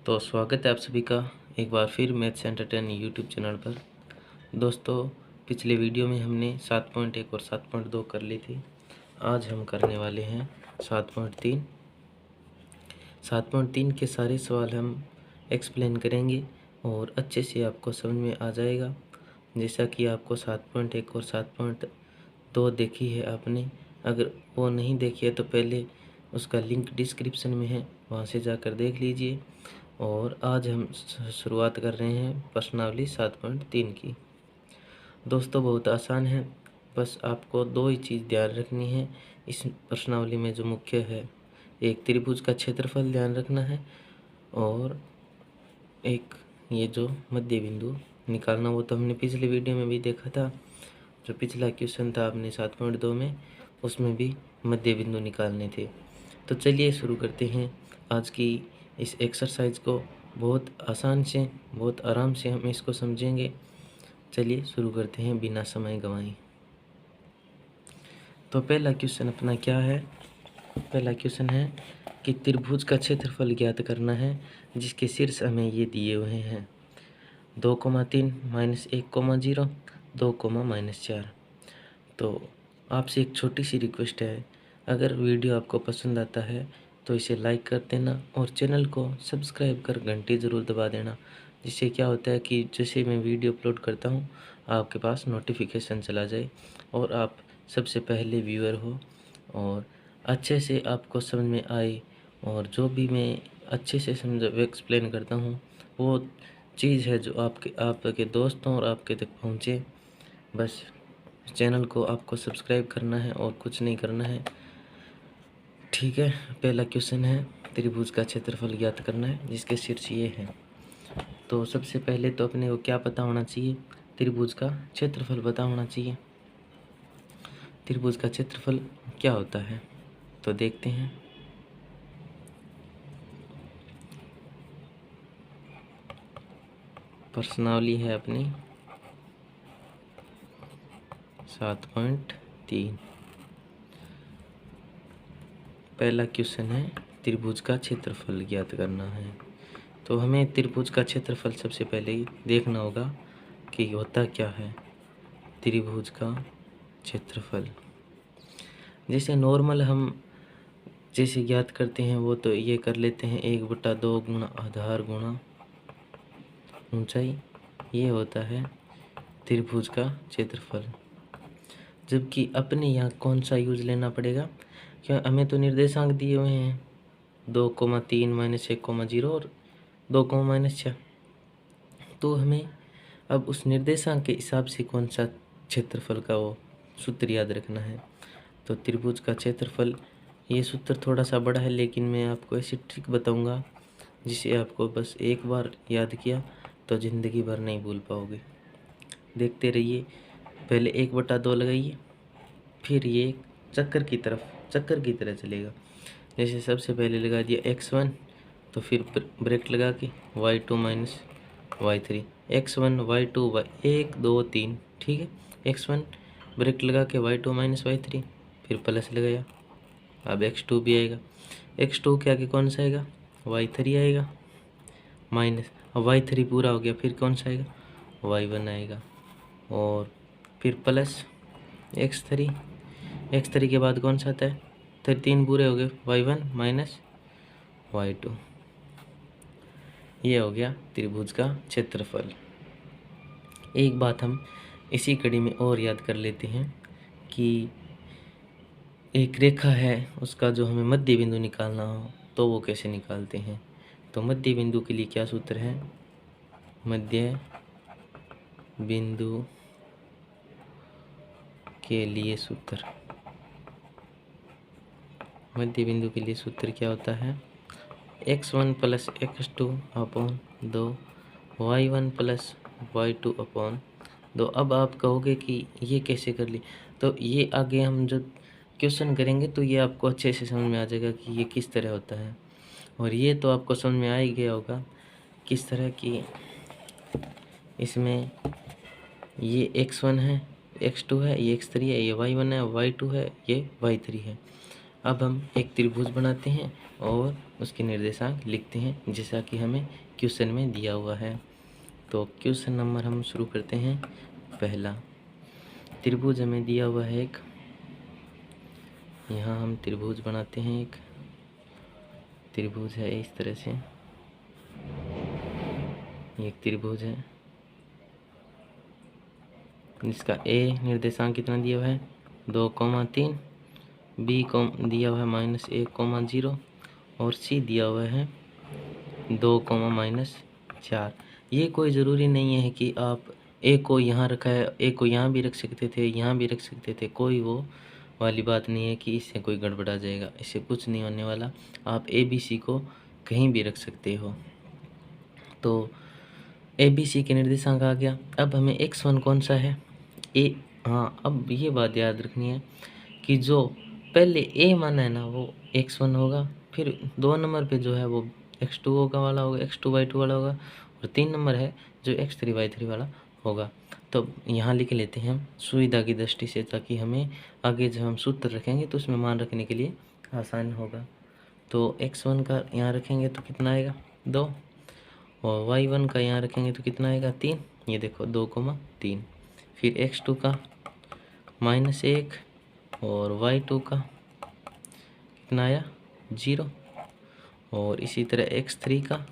तो स्वागत है आप सभी का एक बार फिर मैथ्स एंटरटेन यूट्यूब चैनल पर। दोस्तों, पिछले वीडियो में हमने 7.1 और 7.2 कर ली थी। आज हम करने वाले हैं 7.3। 7.3 के सारे सवाल हम एक्सप्लेन करेंगे और अच्छे से आपको समझ में आ जाएगा। जैसा कि आपको 7.1 और 7.2 देखी है आपने, अगर वो नहीं देखी है तो पहले उसका लिंक डिस्क्रिप्शन में है, वहाँ से जाकर देख लीजिए। और आज हम शुरुआत कर रहे हैं प्रश्नावली 7.3 की। दोस्तों, बहुत आसान है, बस आपको दो ही चीज़ ध्यान रखनी है इस प्रश्नावली में जो मुख्य है। एक त्रिभुज का क्षेत्रफल ध्यान रखना है और एक ये जो मध्य बिंदु निकालना, वो तो हमने पिछले वीडियो में भी देखा था। जो पिछला क्वेश्चन था आपने 7.2 में, उसमें भी मध्य बिंदु निकालने थे। तो चलिए शुरू करते हैं आज की इस एक्सरसाइज को। बहुत आसान से, बहुत आराम से हम इसको समझेंगे। चलिए शुरू करते हैं बिना समय गंवाए। तो पहला क्वेश्चन अपना क्या है? पहला क्वेश्चन है कि त्रिभुज का क्षेत्रफल ज्ञात करना है जिसके शीर्ष हमें ये दिए हुए हैं 2,3 -1,0 2, तो आपसे एक छोटी सी रिक्वेस्ट है, अगर वीडियो आपको पसंद आता है तो इसे लाइक कर देना और चैनल को सब्सक्राइब कर घंटी ज़रूर दबा देना। जिससे क्या होता है कि जैसे मैं वीडियो अपलोड करता हूँ आपके पास नोटिफिकेशन चला जाए और आप सबसे पहले व्यूअर हो और अच्छे से आपको समझ में आए। और जो भी मैं अच्छे से समझ एक्सप्लेन करता हूँ वो चीज़ है जो आपके दोस्तों और आपके तक पहुँचे। बस चैनल को आपको सब्सक्राइब करना है और कुछ नहीं करना है, ठीक है। पहला क्वेश्चन है त्रिभुज का क्षेत्रफल ज्ञात करना है जिसके शीर्ष ये है। तो सबसे पहले तो अपने को क्या पता होना चाहिए? त्रिभुज का क्षेत्रफल पता होना चाहिए। त्रिभुज का क्षेत्रफल क्या होता है तो देखते हैं। प्रश्नावली है अपनी 7.3। पहला क्वेश्चन है त्रिभुज का क्षेत्रफल ज्ञात करना है। तो हमें त्रिभुज का क्षेत्रफल सबसे पहले ही देखना होगा कि होता क्या है। त्रिभुज का क्षेत्रफल जैसे नॉर्मल हम जैसे ज्ञात करते हैं वो तो ये कर लेते हैं 1/2 गुणा आधार गुणा ऊंचाई, ये होता है त्रिभुज का क्षेत्रफल। जबकि अपने यहाँ कौन सा यूज लेना पड़ेगा? क्या हमें तो निर्देशांक दिए हुए हैं 2,3 -1,0 और 2, -6। तो हमें अब उस निर्देशांक के हिसाब से कौन सा क्षेत्रफल का वो सूत्र याद रखना है। तो त्रिभुज का क्षेत्रफल, ये सूत्र थोड़ा सा बड़ा है लेकिन मैं आपको ऐसी ट्रिक बताऊंगा जिसे आपको बस एक बार याद किया तो ज़िंदगी भर नहीं भूल पाओगे। देखते रहिए। पहले 1/2 लगाइए, फिर ये चक्कर की तरह चलेगा। जैसे सबसे पहले लगा दिया x1, तो फिर ब्रैकेट लगा के y2 - y3, x1 y2 1 2 3, ठीक है। x1 ब्रैकेट लगा के y2 - y3, फिर प्लस लगाया। अब x2 भी आएगा, x2 के आगे कौन सा आएगा? y3 आएगा, माइनस। अब y3 पूरा हो गया, फिर कौन सा आएगा? y1 आएगा और फिर प्लस x3। x3 के बाद कौन सा आता है? 3 पूरे हो गए, y1 - y2। ये हो गया त्रिभुज का क्षेत्रफल। एक बात हम इसी कड़ी में और याद कर लेते हैं कि एक रेखा है, उसका जो हमें मध्य बिंदु निकालना हो तो वो कैसे निकालते हैं। तो मध्य बिंदु के लिए क्या सूत्र है? मध्य बिंदु के लिए सूत्र, मध्य बिंदु के लिए सूत्र क्या होता है? x1 + x2 upon 2, y1 + y2 upon 2। अब आप कहोगे कि ये कैसे कर ली? तो ये आगे हम जब क्वेश्चन करेंगे तो ये आपको अच्छे से समझ में आ जाएगा कि ये किस तरह होता है। और ये तो आपको समझ में आ ही गया होगा किस तरह की। इसमें ये x1 है, x2 है, ये x3 है, ये y1 है, y2 है, ये y3 है। अब हम एक त्रिभुज बनाते हैं और उसके निर्देशांक लिखते हैं जैसा कि हमें क्वेश्चन में दिया हुआ है। तो क्वेश्चन नंबर हम शुरू करते हैं। पहला त्रिभुज हमें दिया हुआ है एक, यहाँ हम त्रिभुज बनाते हैं। एक त्रिभुज है इस तरह से, एक त्रिभुज है जिसका ए निर्देशांक कितना दिया हुआ है 2,3, बी को दिया हुआ है -1,0 और सी दिया हुआ है 2,-4। ये कोई ज़रूरी नहीं है कि आप ए को यहाँ रखा है, ए को यहाँ भी रख सकते थे, यहाँ भी रख सकते थे। कोई वो वाली बात नहीं है कि इससे कोई गड़बड़ा जाएगा, इससे कुछ नहीं होने वाला। आप ए बी सी को कहीं भी रख सकते हो। तो ए बी सी के निर्देशांक आ गया। अब हमें x1 कौन सा है हाँ, अब ये बात याद रखनी है कि जो पहले ए माना है ना वो x1 होगा, फिर 2 नंबर पे जो है वो x2 वाला होगा, x2 y2 वाला होगा, और 3 नंबर है जो x3 y3 वाला होगा। तो यहाँ लिख लेते हैं हम सुविधा की दृष्टि से, ताकि हमें आगे जब हम सूत्र रखेंगे तो उसमें मान रखने के लिए आसान होगा। तो x1 का यहाँ रखेंगे तो कितना आएगा 2, और y1 का यहाँ रखेंगे तो कितना आएगा 3। ये देखो 2,3। फिर x2 का -1 और y2 का कितना आया 0, और इसी तरह x3 का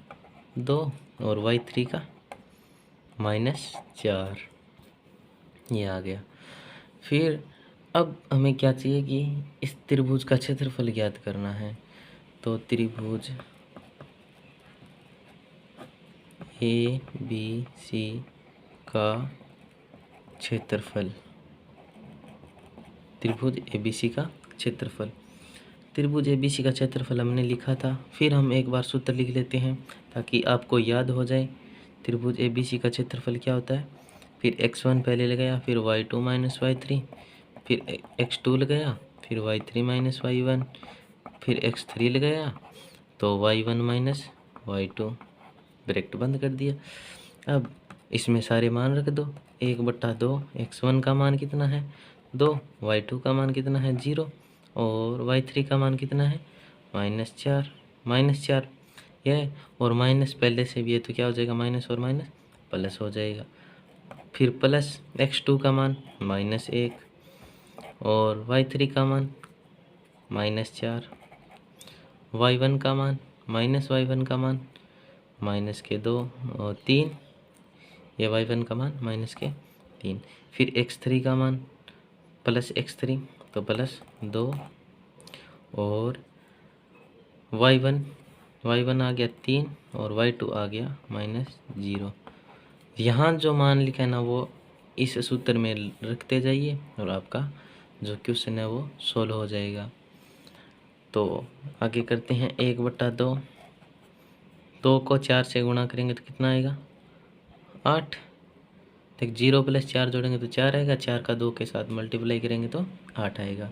2 और y3 का -4। ये आ गया। फिर अब हमें क्या चाहिए कि इस त्रिभुज का क्षेत्रफल ज्ञात करना है। तो त्रिभुज ए बी सी का क्षेत्रफल, त्रिभुज ए बी सी का क्षेत्रफल, त्रिभुज ए बी सी का क्षेत्रफल हमने लिखा था। फिर हम एक बार सूत्र लिख लेते हैं ताकि आपको याद हो जाए त्रिभुज ए बी सी का क्षेत्रफल क्या होता है। फिर x1 पहले लगाया, फिर y2 - y3, फिर x2 लगाया, फिर y3 - y1, फिर x3 लगाया तो y1 - y2, ब्रैकेट बंद कर दिया। अब इसमें सारे मान रख दो, 1/2। x1 का मान कितना है 2, y2 का मान कितना है 0, और y3 का मान कितना है -4 यह, और माइनस पहले से भी है तो क्या हो जाएगा माइनस और माइनस प्लस हो जाएगा। फिर प्लस x2 का मान -1 और y3 का मान -4, y1 का मान -y1 का मान -2 और 3, ये y1 का मान -3। फिर x3 का मान +x3 तो +2, और y1 आ गया 3 और y2 आ गया -0। यहाँ जो मान लिखा है ना वो इस सूत्र में रखते जाइए और आपका जो क्वेश्चन है वो सोल्व हो जाएगा। तो आगे करते हैं 1/2, 2 को 4 से गुणा करेंगे तो कितना आएगा 8। देख 0 + 4 जोड़ेंगे तो 4 आएगा, 4 का 2 के साथ मल्टीप्लाई करेंगे तो 8 आएगा।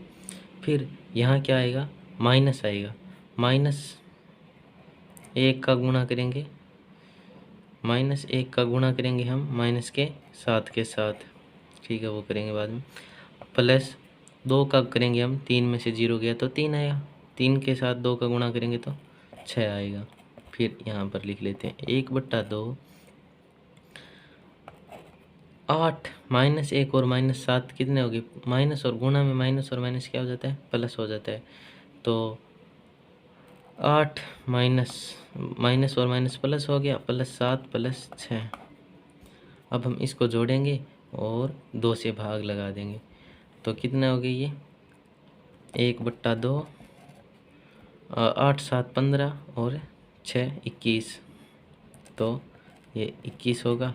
फिर यहाँ क्या आएगा माइनस आएगा, -1 का गुणा करेंगे, -1 का गुणा करेंगे हम माइनस के साथ, ठीक है वो करेंगे बाद में। +2 का करेंगे हम, 3 में से 0 गया तो 3 आएगा, 3 के साथ 2 का गुणा करेंगे तो 6 आएगा। फिर यहाँ पर लिख लेते हैं 1/2, 8 -1 और -7 कितने हो गए माइनस, और गुणा में माइनस और माइनस क्या हो जाता है प्लस हो जाता है। तो 8 माइनस और माइनस प्लस हो गया, +7 + 6। अब हम इसको जोड़ेंगे और 2 से भाग लगा देंगे तो कितना हो गया ये 1/2, 8 7 15 और 6 21, तो ये 21 होगा।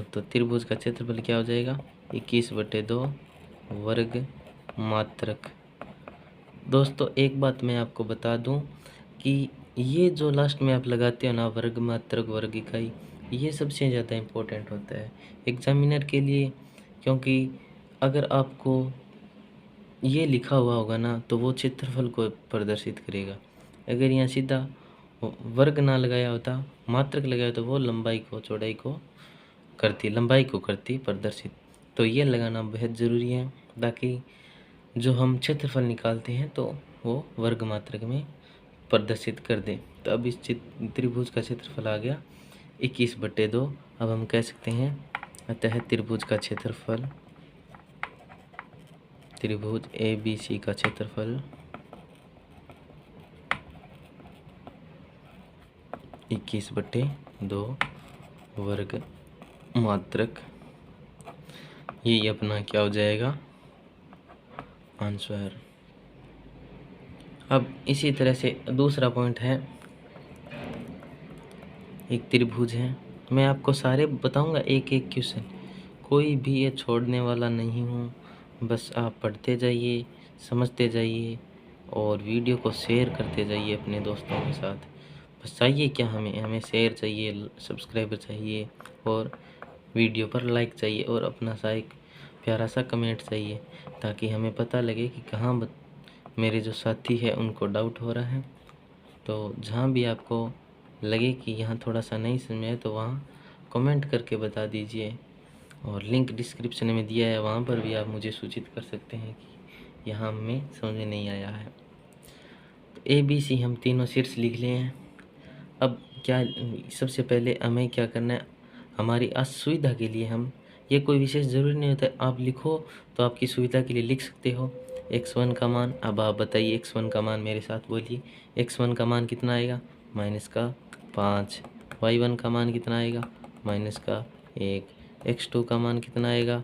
तो त्रिभुज का क्षेत्रफल क्या हो जाएगा 21/2 वर्ग मात्रक। दोस्तों एक बात मैं आपको बता दूं कि ये जो लास्ट में आप लगाते हो ना वर्ग मात्रक वर्ग इकाई, ये सबसे ज़्यादा इम्पोर्टेंट होता है एग्जामिनर के लिए, क्योंकि अगर आपको ये लिखा हुआ होगा ना तो वो क्षेत्रफल को प्रदर्शित करेगा। अगर यहाँ सीधा वर्ग ना लगाया होता मात्रक लगाया तो वो लंबाई को चौड़ाई को करती प्रदर्शित। तो ये लगाना बेहद ज़रूरी है ताकि जो हम क्षेत्रफल निकालते हैं तो वो वर्ग मात्रक में प्रदर्शित कर दें। तो अब इस त्रिभुज का क्षेत्रफल आ गया 21/2। अब हम कह सकते हैं अतः त्रिभुज का क्षेत्रफल, त्रिभुज ABC का क्षेत्रफल 21/2 वर्ग मात्रक, ये अपना क्या हो जाएगा आंसर। अब इसी तरह से दूसरा पॉइंट है, एक त्रिभुज है, मैं आपको सारे बताऊंगा एक एक क्वेश्चन, कोई भी ये छोड़ने वाला नहीं हूँ। बस आप पढ़ते जाइए, समझते जाइए और वीडियो को शेयर करते जाइए अपने दोस्तों के साथ। बस चाहिए क्या हमें शेयर चाहिए, सब्सक्राइबर चाहिए और वीडियो पर लाइक चाहिए और अपना सा एक प्यारा सा कमेंट चाहिए, ताकि हमें पता लगे कि कहाँ मेरे जो साथी है उनको डाउट हो रहा है। तो जहाँ भी आपको लगे कि यहाँ थोड़ा सा नहीं समझ में है तो वहाँ कमेंट करके बता दीजिए, और लिंक डिस्क्रिप्शन में दिया है, वहाँ पर भी आप मुझे सूचित कर सकते हैं कि यहाँ हमें समझ में नहीं आया है। तो ABC हम तीनों शीर्ष लिख लिए हैं। अब क्या, सबसे पहले हमें क्या करना है, हमारी असुविधा के लिए हम, ये कोई विशेष ज़रूरी नहीं होता है, आप लिखो तो आपकी सुविधा के लिए लिख सकते हो x1 का मान। अब आप बताइए x1 का मान, मेरे साथ बोलिए। x1 का मान कितना आएगा, -5। y1 का मान कितना आएगा, -1। x2 का मान कितना आएगा,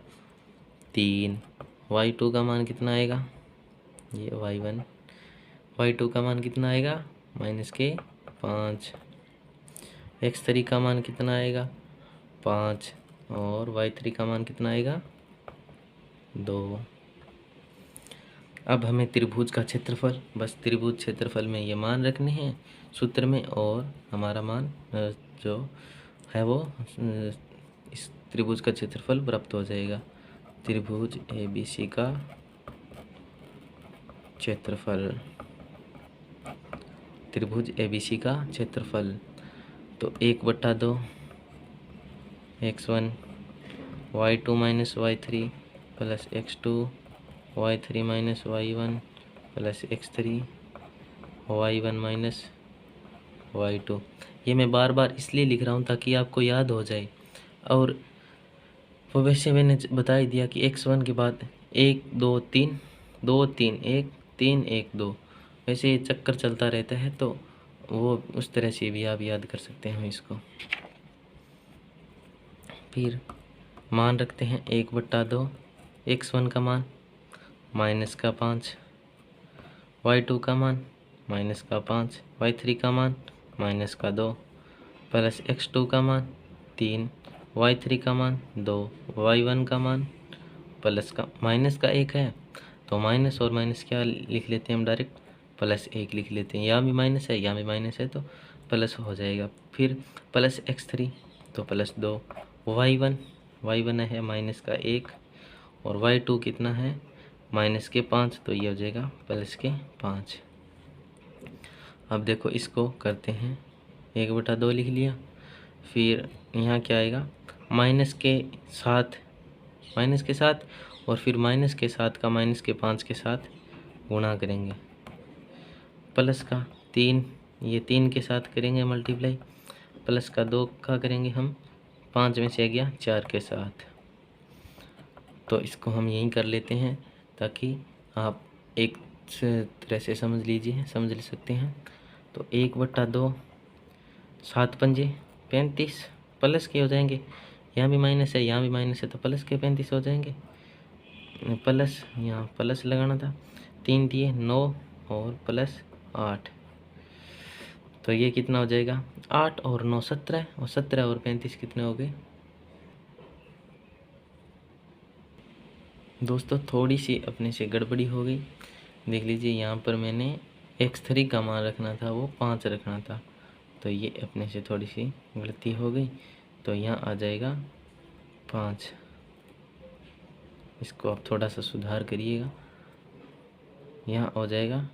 3। y2 का मान कितना आएगा, ये y1। y2 का मान कितना आएगा, -5। x3 का मान कितना आएगा, 5। और y3 का मान कितना आएगा, 2। अब हमें त्रिभुज का क्षेत्रफल, बस त्रिभुज क्षेत्रफल में ये मान रखने हैं सूत्र में, और हमारा मान जो है वो इस त्रिभुज का क्षेत्रफल प्राप्त हो जाएगा। त्रिभुज ABC का क्षेत्रफल, त्रिभुज ABC का क्षेत्रफल, तो 1/2 x1 y2 - y3 plus x2 y3 - y1 plus x3 y1 - y2। ये मैं बार बार इसलिए लिख रहा हूँ ताकि आपको याद हो जाए। और वो वैसे मैंने बता ही दिया कि x1 के बाद 1 2 3 2 3 1 3 1 2, वैसे ये चक्कर चलता रहता है, तो वो उस तरह से भी आप याद कर सकते हैं इसको। फिर मान रखते हैं 1/2 x1 का मान -5, y2 का मान -5, y3 का मान -2, प्लस x2 का मान 3, y3 का मान 2, y1 का मान प्लस का -1 है, तो माइनस और माइनस क्या लिख लेते हैं हम डायरेक्ट, +1 लिख लेते हैं। यहाँ भी माइनस है, यहाँ भी माइनस है, तो प्लस हो जाएगा। फिर प्लस x3 तो +2, y1 है -1, और y2 कितना है -5, तो ये हो जाएगा +5। अब देखो इसको करते हैं, 1/2 लिख लिया। फिर यहाँ क्या आएगा, माइनस के साथ और फिर -7 का -5 के साथ गुणा करेंगे, प्लस का 3, ये 3 के साथ करेंगे मल्टीप्लाई, प्लस का 2 का करेंगे हम 5 में से गया 4 के साथ। तो इसको हम यहीं कर लेते हैं ताकि आप एक तरह से समझ ले सकते हैं। तो 1/2, 7 पंजे 35, प्लस के हो जाएंगे, यहाँ भी माइनस है, यहाँ भी माइनस है, तो प्लस के 35 हो जाएंगे। प्लस, यहाँ प्लस लगाना था, 3 दिए 9 और +8, तो ये कितना हो जाएगा, 8 और 9 17, और 17 और 35 कितने हो गए दोस्तों। थोड़ी सी अपने से गड़बड़ी हो गई, देख लीजिए, यहाँ पर मैंने x3 का मान रखना था वो 5 रखना था, तो ये अपने से थोड़ी सी गलती हो गई, तो यहाँ आ जाएगा 5। इसको आप थोड़ा सा सुधार करिएगा, यहाँ हो जाएगा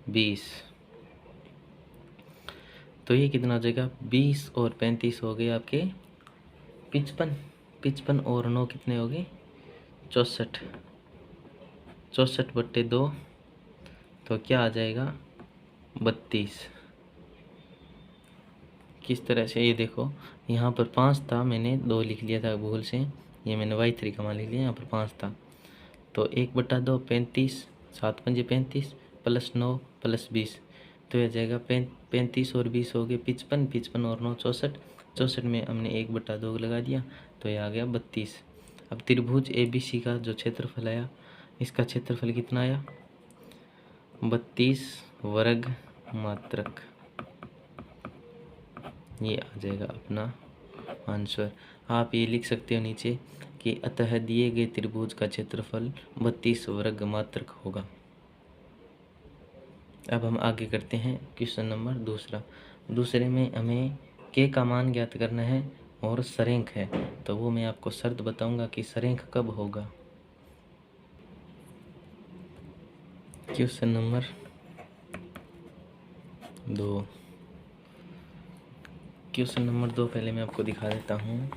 20। तो ये कितना हो जाएगा, 20 और 35 हो गए आपके 55 और 9 कितने हो गए 64, 64/2 तो क्या आ जाएगा 32। किस तरह से, ये देखो यहाँ पर 5 था, मैंने 2 लिख लिया था भूल से, ये मैंने y3 का मान लिख लिया, यहाँ पर 5 था। तो 1/2 35, 7 पंजे 35 प्लस 9 प्लस 20, तो यह जाएगा 35 और 20 हो गए 55, 55 और 9 64, 64 में हमने 1/2 लगा दिया, तो यह आ गया 32। अब त्रिभुज ABC का जो क्षेत्रफल आया, इसका क्षेत्रफल कितना आया 32 वर्ग मात्रक। ये आ जाएगा अपना आंसर। आप ये लिख सकते हो नीचे कि अतः दिए गए त्रिभुज का क्षेत्रफल 32 वर्ग मात्रक होगा। अब हम आगे करते हैं क्वेश्चन नंबर दूसरा। दूसरे में हमें के का मान ज्ञात करना है और सरेंख है, तो वो मैं आपको शर्त बताऊंगा कि सरेंख कब होगा। Question number 2। क्वेश्चन नंबर 2 पहले मैं आपको दिखा देता हूँ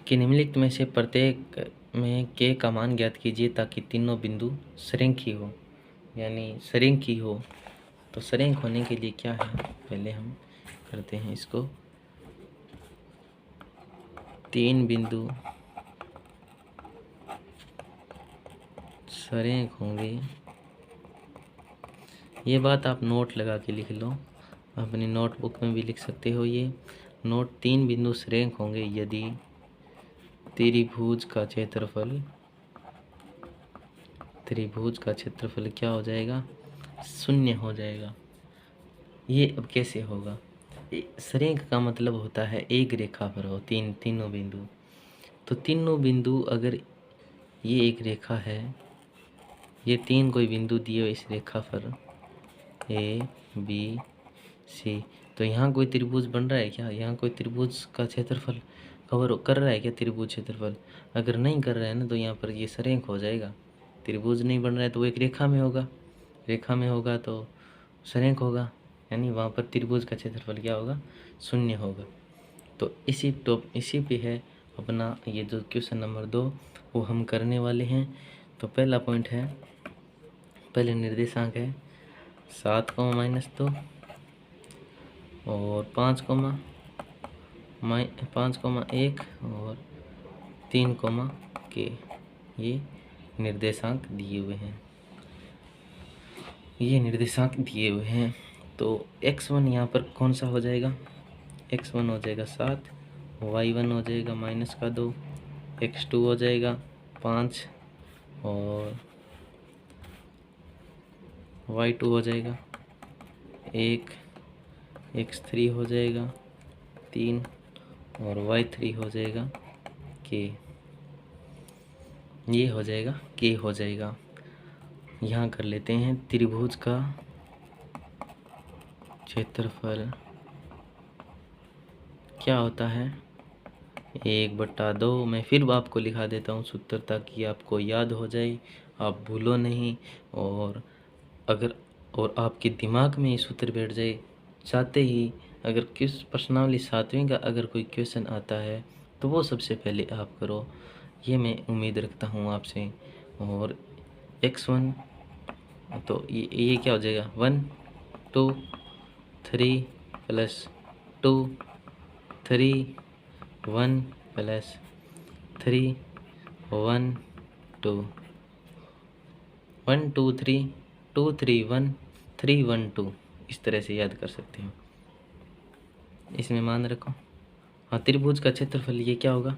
कि निम्नलिखित में से प्रत्येक में के का मान ज्ञात कीजिए ताकि तीनों बिंदु सरेंखी हो, यानी सरेंखी हो। तो सरेंख होने के लिए क्या है, पहले हम करते हैं इसको। 3 बिंदु सरेंख होंगे, ये बात आप नोट लगा के लिख लो, अपनी नोटबुक में भी लिख सकते हो ये नोट। 3 बिंदु सरेंख होंगे यदि त्रिभुज का क्षेत्रफल क्या हो जाएगा 0 हो जाएगा। ये अब कैसे होगा, सरेंख का मतलब होता है एक रेखा पर हो तीनों बिंदु। तो तीनों बिंदु, अगर ये एक रेखा है, ये 3 कोई बिंदु दिए हो इस रेखा पर ABC, तो यहाँ कोई त्रिभुज बन रहा है क्या, यहाँ कोई त्रिभुज का क्षेत्रफल कवर कर रहा है क्या त्रिभुज क्षेत्रफल, अगर नहीं कर रहा है ना तो यहाँ पर ये सरेंख हो जाएगा। त्रिभुज नहीं बन रहा है तो वो एक रेखा में होगा, रेखा में होगा तो सरेंख होगा, यानी वहाँ पर त्रिभुज का क्षेत्रफल क्या होगा 0 होगा। तो इसी पे है अपना ये जो क्वेश्चन नंबर 2 वो हम करने वाले हैं। तो पहला पॉइंट है, पहले निर्देशांक है 7, -2 और 5, 5,1 और 3, k, ये निर्देशांक दिए हुए हैं। तो x1 यहाँ पर कौन सा हो जाएगा, x1 हो जाएगा 7, y1 हो जाएगा -2, x2 हो जाएगा 5 और y2 हो जाएगा 1, x3 हो जाएगा 3 और y3 हो जाएगा k, ये हो जाएगा k हो जाएगा। यहाँ कर लेते हैं त्रिभुज का क्षेत्रफल क्या होता है 1/2। मैं फिर आपको लिखा देता हूँ सूत्र ताकि आपको याद हो जाए, आप भूलो नहीं, और आपके दिमाग में ये सूत्र बैठ जाए। चाहते ही अगर किस प्रश्नावली 7वीं का अगर कोई क्वेश्चन आता है तो वो सबसे पहले आप करो, ये मैं उम्मीद रखता हूँ आपसे। और x1 तो ये क्या हो जाएगा 1 2 3 प्लस 2 3 1 प्लस 3 1 2 1 2 3 2 3 1 3 1 2, इस तरह से याद कर सकते हो। इसमें मान रखो। हाँ, त्रिभुज का क्षेत्रफल ये क्या होगा,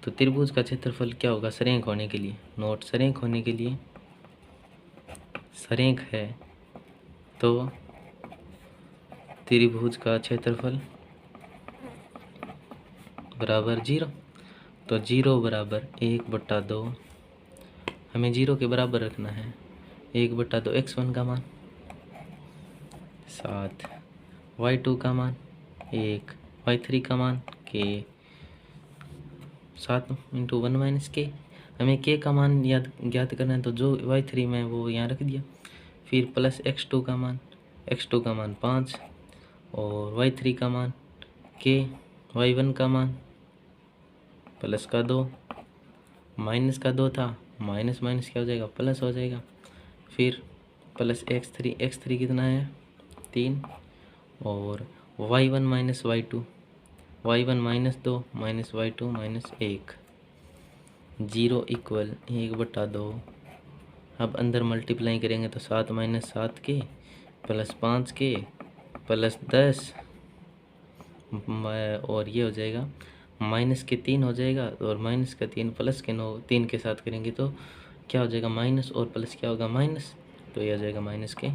तो त्रिभुज का क्षेत्रफल क्या होगा सरेंख होने के लिए, नोट सरेंख होने के लिए, सरेंख है तो त्रिभुज का क्षेत्रफल बराबर 0। तो 0 बराबर 1/2, हमें 0 के बराबर रखना है। 1/2 x1 का मान 7, y2 का मान 1, y3 का मान k, 7 × 1 - k। हमें k का मान ज्ञात करना है, तो जो y3 में वो यहाँ रख दिया। फिर प्लस x2 का मान 5 और y3 का मान k, y1 का मान प्लस का 2, माइनस का 2 था, माइनस क्या हो जाएगा प्लस हो जाएगा। फिर प्लस एक्स थ्री कितना है 3 और y1 minus y2 -2 minus y2 minus 1 0 equal 1/2। अब अंदर मल्टीप्लाई करेंगे तो 7 माइनस 7 के प्लस 5 के प्लस 10 और ये हो जाएगा माइनस के 3 हो जाएगा और माइनस का 3 प्लस के 9 3 के साथ करेंगे तो क्या हो जाएगा माइनस और प्लस क्या होगा माइनस, तो ये हो जाएगा माइनस के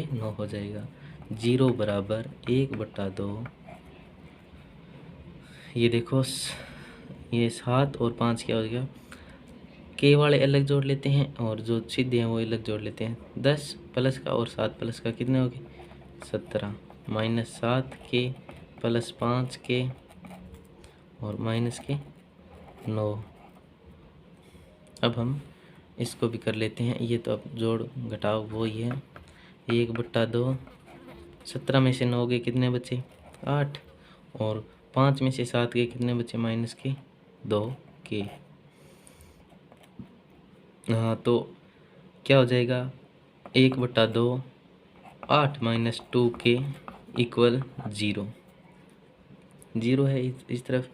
9 हो जाएगा। 0 बराबर 1/2। ये देखो ये 7 और 5 क्या हो गया, के वाले अलग जोड़ लेते हैं और जो सीधे हैं वो अलग जोड़ लेते हैं। 10 प्लस का और 7 प्लस का कितने हो गए 17 माइनस 7 के प्लस 5 के और माइनस के 9। अब हम इसको भी कर लेते हैं। ये तो अब जोड़ घटाव वो ही है 1/2। 17 में से 9 के कितने बचे 8 और 5 में से 7 के कितने बचे माइनस के 2 के। हाँ तो क्या हो जाएगा 1/2 8 माइनस 2 के इक्वल 0 है इस तरफ,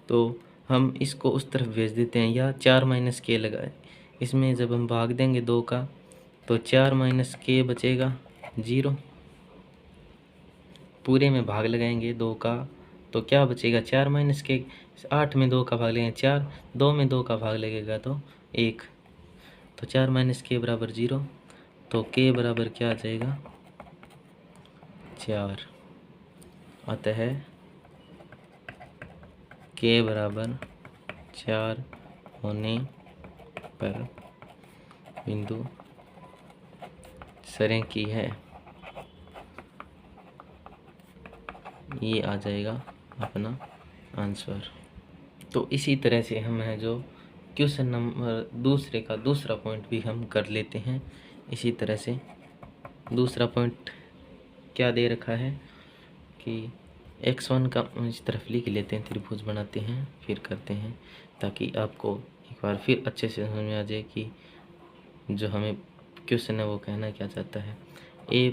तो हम इसको उस तरफ भेज देते हैं या 4 माइनस के लगाए। इसमें जब हम भाग देंगे 2 का तो 4 माइनस के बचेगा 0। पूरे में भाग लगाएंगे 2 का तो क्या बचेगा 4 माइनस के। 8 में 2 का भाग लगेगा 4, 2 में 2 का भाग लगेगा तो 1, तो 4 माइनस के बराबर 0। तो के बराबर क्या आ जाएगा 4। अतः के बराबर 4 होने पर बिंदु सरेखी है। ये आ जाएगा अपना आंसर। तो इसी तरह से हम है जो क्वेश्चन नंबर दूसरे का दूसरा पॉइंट भी हम कर लेते हैं। इसी तरह से दूसरा पॉइंट क्या दे रखा है कि x1 का इस तरफ लिख लेते हैं, त्रिभुज बनाते हैं फिर करते हैं, ताकि आपको एक बार फिर अच्छे से समझ में आ जाए कि जो हमें क्वेश्चन है वो कहना क्या चाहता है। a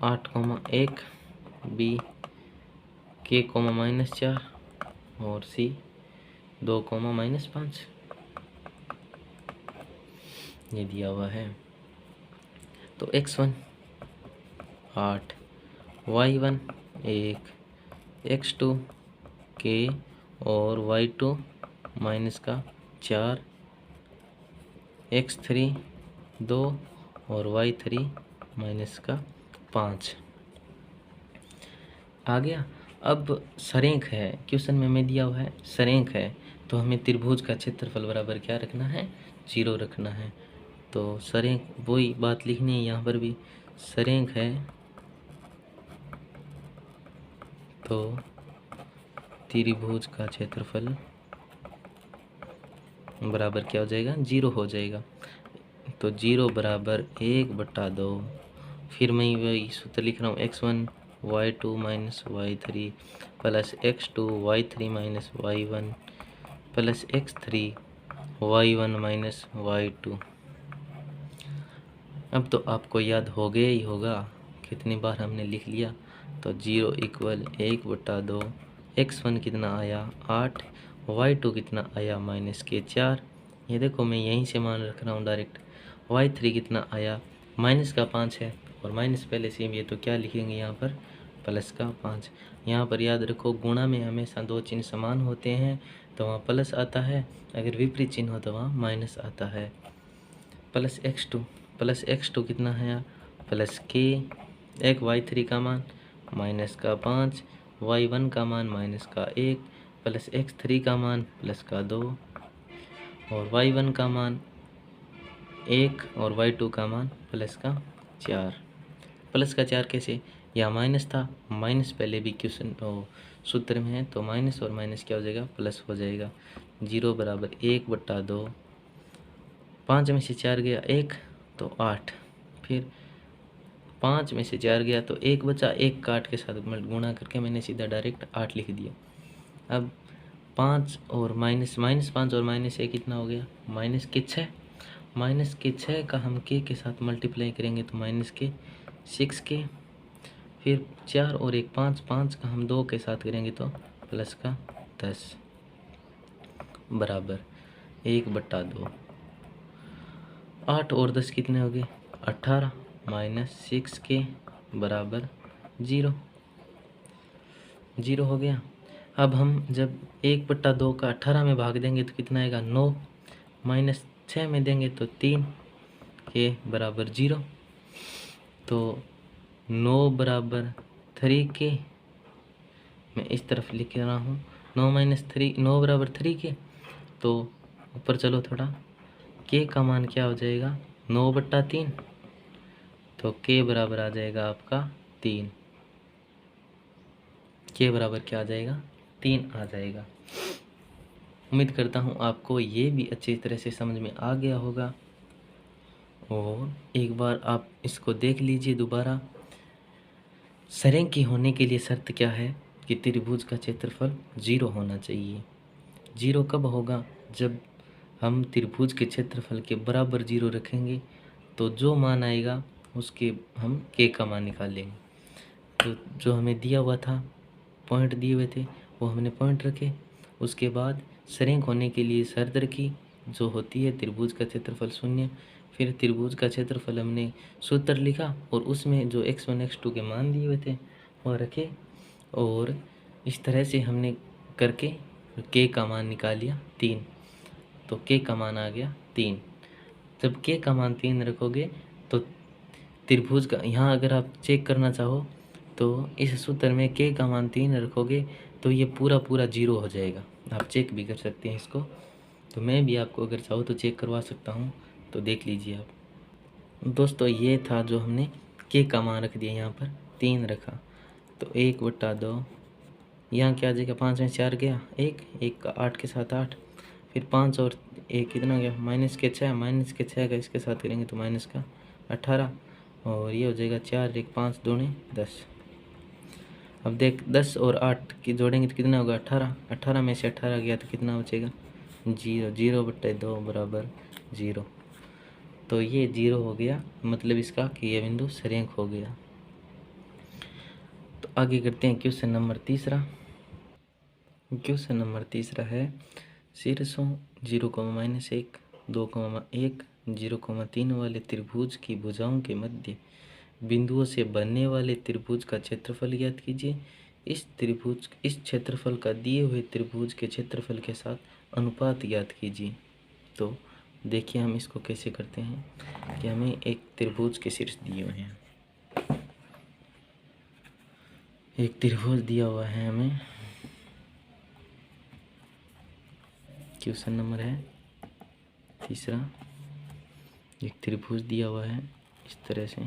8,1 b k, -4 और c 2, -5 ये दिया हुआ है। तो x1 8, y1 1, x2 k और y2 -4, x3 2 और y3 -5 आ गया। अब सरेख है, क्वेश्चन में दिया हुआ है सरेख है, तो हमें त्रिभुज का क्षेत्रफल बराबर क्या रखना है 0 रखना है। तो सरेख वही बात लिखनी है यहाँ पर भी, सरेख है तो त्रिभुज का क्षेत्रफल बराबर क्या हो जाएगा 0 हो जाएगा। तो 0 बराबर 1/2। फिर मैं वही सूत्र लिख रहा हूँ x1 y2 minus y3 plus x2 y3 minus y1 plus x3 y1 minus y2। अब तो आपको याद हो गया ही होगा कितनी बार हमने लिख लिया। तो 0 इक्वल 1/2। x1 कितना आया 8, y2 कितना आया -4। ये देखो मैं यहीं से मान रख रहा हूँ डायरेक्ट। y3 कितना आया -5 है और माइनस पहले से ये तो क्या लिखेंगे यहाँ पर +5। यहाँ पर याद रखो गुणा में हमेशा 2 चिन्ह समान होते हैं तो वहाँ प्लस आता है, अगर विपरीत चिन्ह हो तो वहाँ माइनस आता है। प्लस x2 कितना है प्लस k, एक y3 का मान -5, y1 का मान -1 प्लस x3 का मान +2 और y1 का मान 1 और y2 का मान +4। +4 कैसे, यहाँ माइनस था, माइनस पहले भी क्वेश्चन सूत्र में है तो माइनस और माइनस क्या हो जाएगा प्लस हो जाएगा। 0 बराबर 1/2। 5 में से 4 गया 1 तो 8, फिर 5 में से 4 गया तो 1 बचा, 1 का 8 के साथ गुणा करके मैंने सीधा डायरेक्ट 8 लिख दिया। अब 5 और -5 और -1 कितना हो गया -6 माइनस के 6 का हम के साथ मल्टीप्लाई करेंगे तो माइनस के 6 के, फिर 4 और 1 5, 5 का हम 2 के साथ करेंगे तो प्लस का 10 बराबर 1/2। 8 और 10 कितने हो गए 18 माइनस 6 के बराबर 0 हो गया। अब हम जब 1/2 का 18 में भाग देंगे तो कितना आएगा 9 माइनस 6 में देंगे तो 3 के बराबर 0। तो 9 बराबर 3 के, मैं इस तरफ लिख रहा हूँ 9 माइनस 3, 9 बराबर 3 के। तो ऊपर चलो थोड़ा, के का मान क्या हो जाएगा 9/3, तो के बराबर आ जाएगा आपका 3। के बराबर क्या आ जाएगा 3 आ जाएगा। उम्मीद करता हूँ आपको ये भी अच्छी तरह से समझ में आ गया होगा, और एक बार आप इसको देख लीजिए दोबारा। सरेंकी होने के लिए शर्त क्या है कि त्रिभुज का क्षेत्रफल 0 होना चाहिए। 0 कब होगा, जब हम त्रिभुज के क्षेत्रफल के बराबर 0 रखेंगे तो जो मान आएगा उसके हम के का मान निकाल लेंगे। तो जो हमें दिया हुआ था, पॉइंट दिए हुए थे, वो हमने पॉइंट रखे। उसके बाद सरेंक होने के लिए शर्त रखी जो होती है त्रिभुज का क्षेत्रफल 0। फिर त्रिभुज का क्षेत्रफल हमने सूत्र लिखा और उसमें जो x1 x2 के मान दिए हुए थे वो रखे, और इस तरह से हमने करके के का मान निकाल लिया 3। तो के का मान आ गया 3। जब के का मान 3 रखोगे तो त्रिभुज का, यहाँ अगर आप चेक करना चाहो तो इस सूत्र में के का मान 3 रखोगे तो ये पूरा 0 हो जाएगा। आप चेक भी कर सकते हैं इसको, तो मैं भी आपको अगर चाहो तो चेक करवा सकता हूँ, तो देख लीजिए आप। दोस्तों ये था जो हमने के का मान रख दिया, यहाँ पर 3 रखा तो 1/2, यहाँ क्या आ जाएगा 5 में 4 गया 1 का 8 के साथ 8, फिर 5 और 1 कितना गया माइनस के 6, माइनस के 6 का इसके साथ करेंगे तो माइनस का 18, और ये हो जाएगा 4 1 5 दूनी 10। अब देख 10 और 8 की जोड़ेंगे तो कितना होगा 18, 18 में से 18 गया तो कितना बचेगा 0, 0/2 बराबर 0। तो ये 0 हो गया, मतलब इसका कि ये बिंदु सरेंक हो गया। तो आगे करते हैं क्वेश्चन नंबर तीसरा। क्वेश्चन नंबर तीसरा है शीर्षों 0,-1, 2,1, 0,3 वाले त्रिभुज की भुजाओं के मध्य बिंदुओं से बनने वाले त्रिभुज का क्षेत्रफल ज्ञात कीजिए। इस क्षेत्रफल का दिए हुए त्रिभुज के क्षेत्रफल के साथ अनुपात ज्ञात कीजिए। तो देखिए हम इसको कैसे करते हैं कि हमें एक त्रिभुज के शीर्ष दिए हुए हैं, एक त्रिभुज दिया हुआ है हमें, क्वेश्चन नंबर है तीसरा। एक त्रिभुज दिया हुआ है इस तरह से,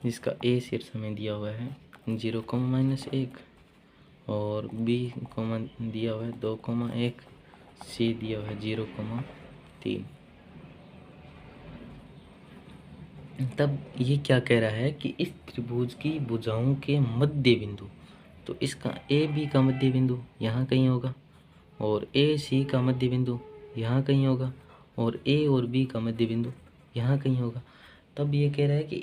जिसका ए शीर्ष हमें दिया हुआ है 0,-1, और बी कॉमा दिया हुआ है 2,1, सी दिया हुआ है 0,3। तब ये क्या कह रहा है कि इस त्रिभुज की भुजाओं के मध्य बिंदु, तो इसका ए बी का मध्य बिंदु यहाँ कहीं होगा, और ए सी का मध्य बिंदु यहाँ कहीं होगा, और ए और बी का मध्य बिंदु यहाँ कहीं होगा। तब ये कह रहा है कि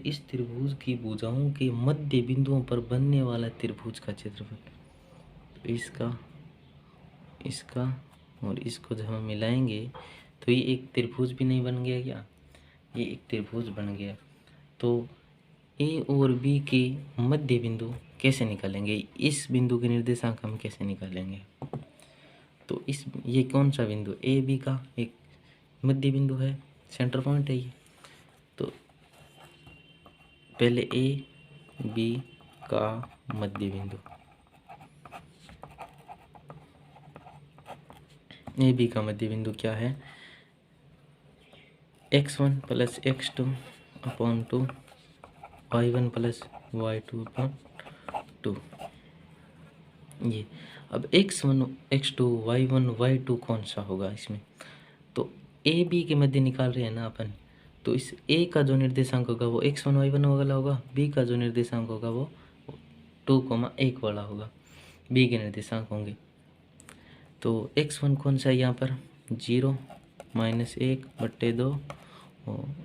इस त्रिभुज की भुजाओं के मध्य बिंदुओं पर बनने वाला त्रिभुज का क्षेत्रफल, तो इसका और इसको जब हम मिलाएंगे तो ये एक त्रिभुज भी नहीं बन गया क्या, ये एक त्रिभुज बन गया। तो ए और बी के मध्य बिंदु कैसे निकालेंगे, इस बिंदु के निर्देशांक हम कैसे निकालेंगे। तो ये कौन सा बिंदु, ए बी का एक मध्य बिंदु है, सेंटर पॉइंट है ये। तो पहले ए बी का मध्य बिंदु, ए बी का मध्य बिंदु क्या है x1 + x2 upon 2, y1 + y2 upon 2। ये अब x1 x2 y1 y2 कौन सा होगा इसमें, तो ए बी के मध्य निकाल रहे हैं ना अपन, तो इस ए का जो निर्देशांक होगा वो x1 y1 वाला होगा, बी का जो निर्देशांक होगा वो 2,1 वाला होगा। बी के निर्देशांक होंगे। तो x1 कौन सा है यहाँ पर, 0 -1/2,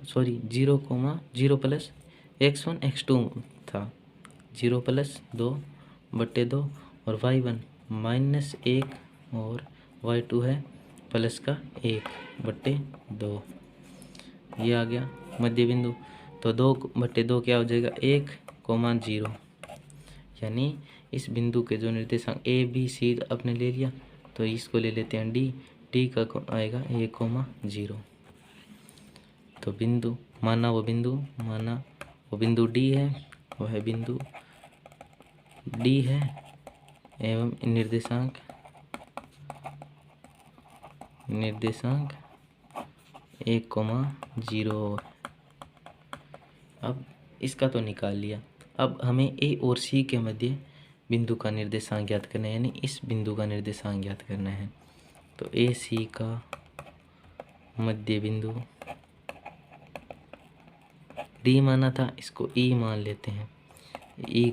सॉरी 0, प्लस x1 x2 था, 0 + 2/2, और y1 -1 और y2 है प्लस का 1/2, ये आ गया मध्य बिंदु। तो 2/2 क्या हो जाएगा, 1, 0, यानी इस बिंदु के जो निर्देशांक ए बी सी आपने ले लिया, तो इसको ले लेते हैं डी का आएगा 1, 0। तो बिंदु माना वो बिंदु डी है, वह बिंदु डी है, एवं निर्देशांक 1, 0। अब इसका तो निकाल लिया। अब हमें ए और सी के मध्य बिंदु का निर्देशांक ज्ञात करना है, यानी इस बिंदु का निर्देशांक ज्ञात करना है। तो ए सी का मध्य बिंदु डी माना था, इसको ई मान लेते हैं। ई